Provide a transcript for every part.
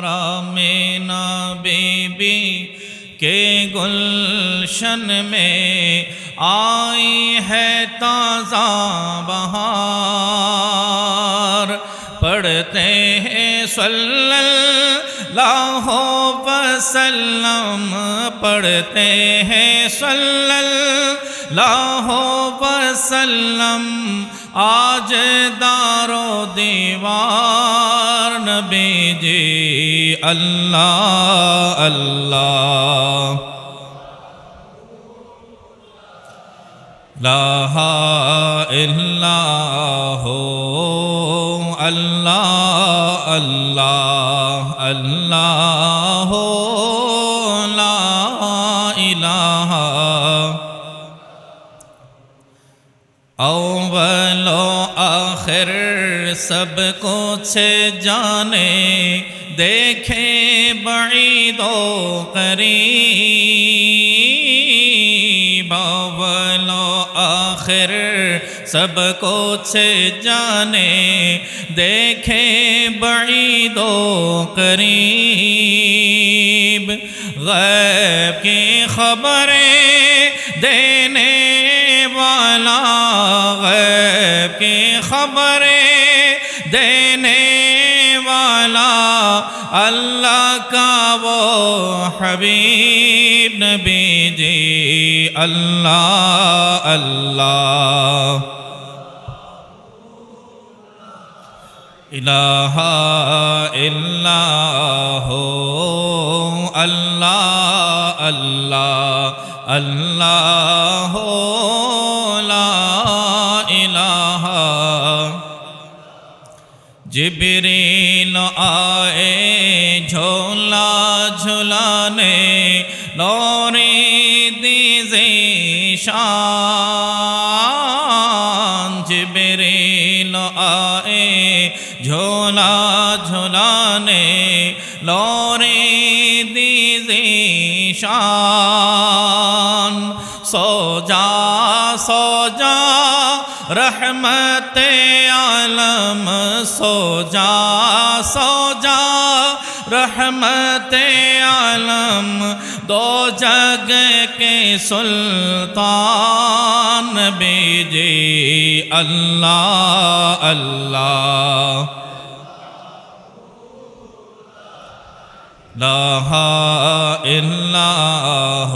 آمینا be be کے گلشن میں آئی ہے تازہ بہار، پڑھتے ہیں صلی اللہ وسلم، پڑھتے ہیں صلی اللہ وسلم، آج دار و دیوار نبی جی اللہ اللہ، لا الہ اللہ اللہ اللہ لا الہ، اول و آخر سب کچھ جانے، دیکھے بعید و قریب، اول و آخر سب کچھ جانے، دیکھے بعید و قریب، غیب کی خبریں دینے والا، غیب کی خبریں دینے والا، اللہ کا وہ حبیب نبی جی اللہ اللہ، الہ الا ہو اللہ اللہ اللہ لا الہ، جبریل آئے جھولا جھلانے، نوری دی ذیشان، جبریل آئے جھولا جھلانے، نوری دی ذیشان، سو جا سو جا رحمت عالم، سو جا سو جا رحمت عالم، دو جگ کے سلطان نبی جی اللہ اللہ، لا الہ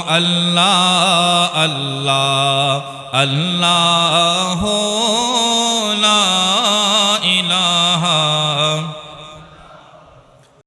اللہ اللہ اللہ